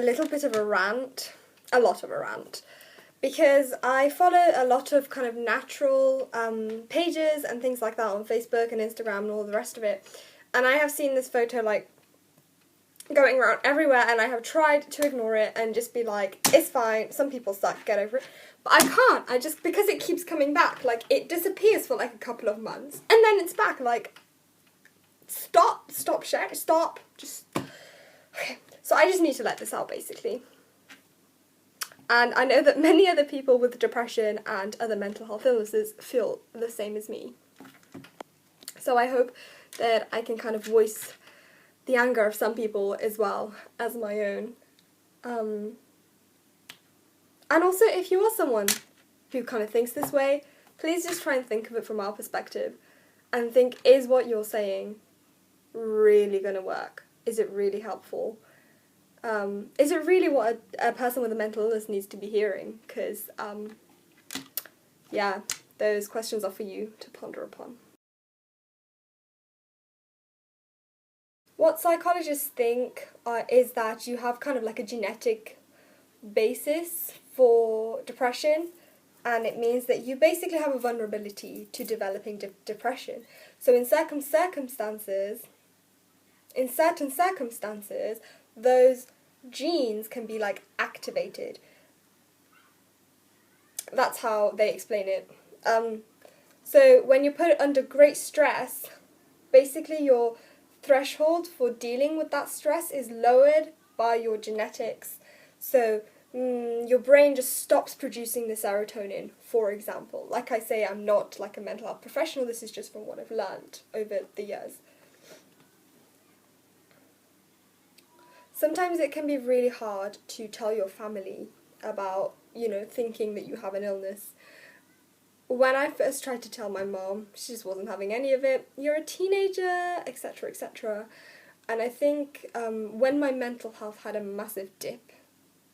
little bit of a rant, a lot of a rant, because I follow a lot of kind of natural pages and things like that on Facebook and Instagram and all the rest of it, and I have seen this photo like going around everywhere, and I have tried to ignore it and just be like, it's fine, some people suck, get over it, but I can't, because it keeps coming back, like, it disappears for like a couple of months, and then it's back, like, stop sharing, stop, just, okay, so I just need to let this out, basically. And I know that many other people with depression and other mental health illnesses feel the same as me. So I hope that I can kind of voice the anger of some people as well as my own. And also, if you are someone who kind of thinks this way, please just try and think of it from our perspective and think, is what you're saying really going to work? Is it really helpful? Is it really what a person with a mental illness needs to be hearing? Because, yeah, those questions are for you to ponder upon. What psychologists think is that you have kind of like a genetic basis for depression, and it means that you basically have a vulnerability to developing depression. So in certain circumstances, those genes can be like activated. That's how they explain it. So when you put it under great stress, basically your threshold for dealing with that stress is lowered by your genetics. So your brain just stops producing the serotonin, for example. Like I say, I'm not like a mental health professional, this is just from what I've learned over the years. Sometimes it can be really hard to tell your family about, thinking that you have an illness. When I first tried to tell my mom, she just wasn't having any of it. You're a teenager, etc., etc. And I think when my mental health had a massive dip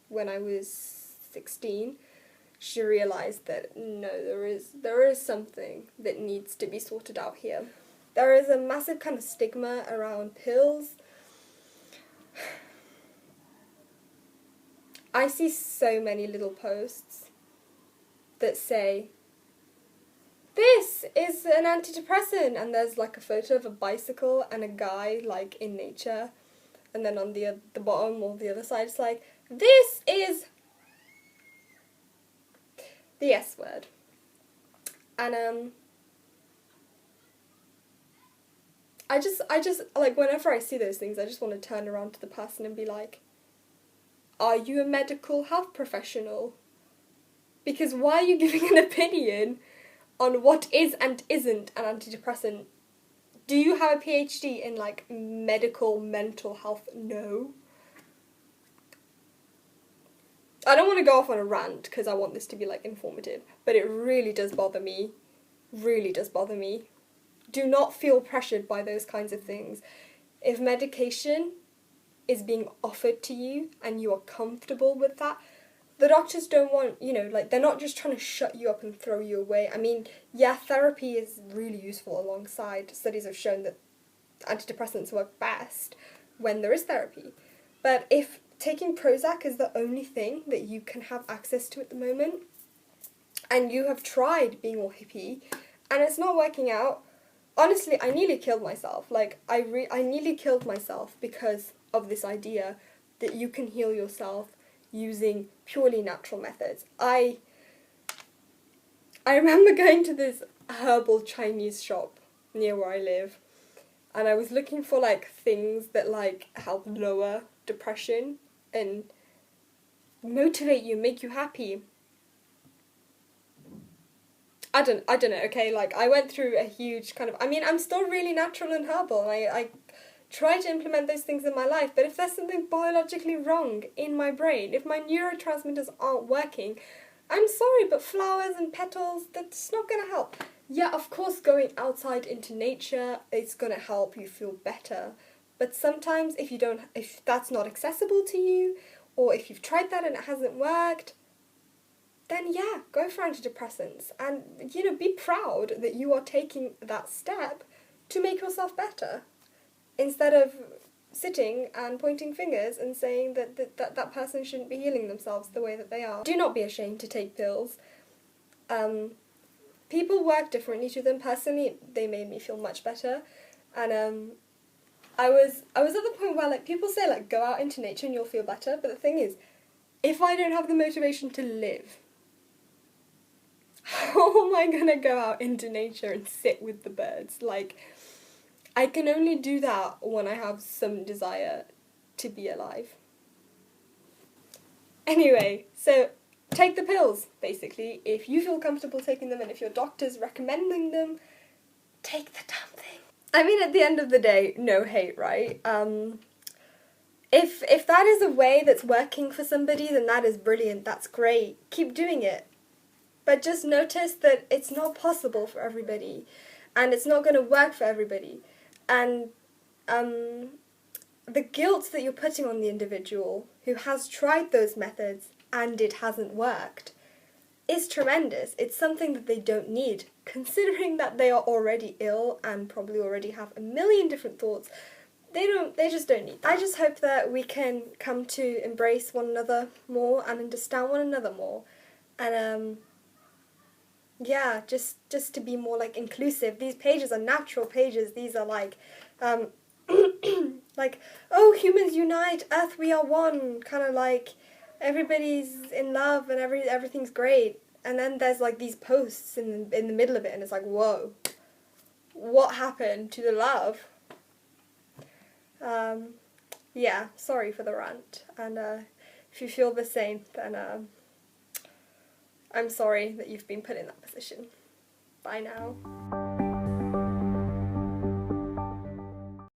when I was 16, she realised that no, there is something that needs to be sorted out here. There is a massive kind of stigma around pills. I see so many little posts that say, this is an antidepressant, and there's like a photo of a bicycle and a guy like in nature, and then on the bottom or the other side it's like, this is the S word. And I just like, whenever I see those things, I just want to turn around to the person and be like, are you a medical health professional? Because why are you giving an opinion on what is and isn't an antidepressant? Do you have a PhD in like medical mental health? No. I don't want to go off on a rant because I want this to be like informative, but it really does bother me. Really does bother me. Do not feel pressured by those kinds of things. If medication is being offered to you and you are comfortable with that, the doctors don't want, they're not just trying to shut you up and throw you away. I mean, yeah, therapy is really useful alongside. Studies have shown that antidepressants work best when there is therapy. But if taking Prozac is the only thing that you can have access to at the moment, and you have tried being all hippie, and it's not working out, honestly, I nearly killed myself. Like, I nearly killed myself because of this idea that you can heal yourself using purely natural methods. I remember going to this herbal Chinese shop near where I live, and I was looking for like things that like help lower depression and motivate you, make you happy. I don't know, okay, like I went through a huge kind of, I'm still really natural and herbal, and I try to implement those things in my life, but if there's something biologically wrong in my brain, if my neurotransmitters aren't working, I'm sorry, but flowers and petals, that's not going to help. Yeah, of course, going outside into nature, it's going to help you feel better, but sometimes if that's not accessible to you, or if you've tried that and it hasn't worked, then yeah, go for antidepressants, and, be proud that you are taking that step to make yourself better. Instead of sitting and pointing fingers and saying that person shouldn't be healing themselves the way that they are. Do not be ashamed to take pills. People work differently to them. Personally, they made me feel much better, and I was at the point where, like, people say, like, go out into nature and you'll feel better, but the thing is, if I don't have the motivation to live, how am I gonna go out into nature and sit with the birds? Like, I can only do that when I have some desire to be alive. Anyway, so take the pills, basically. If you feel comfortable taking them and if your doctor's recommending them, take the damn thing. I mean, at the end of the day, no hate, right? If that is a way that's working for somebody, then that is brilliant, that's great. Keep doing it. But just notice that it's not possible for everybody, and it's not going to work for everybody. And the guilt that you're putting on the individual who has tried those methods and it hasn't worked is tremendous. It's something that they don't need, considering that they are already ill and probably already have a million different thoughts. They just don't need that. I just hope that we can come to embrace one another more and understand one another more. And yeah, just to be more, like, inclusive. These pages are natural pages. These are like like, oh, humans unite, Earth we are one, kind of like everybody's in love and everything's great. And then there's, like, these posts in the middle of it, and it's like, whoa, what happened to the love? Yeah, sorry for the rant, and if you feel the same, then I'm sorry that you've been put in that position. Bye now.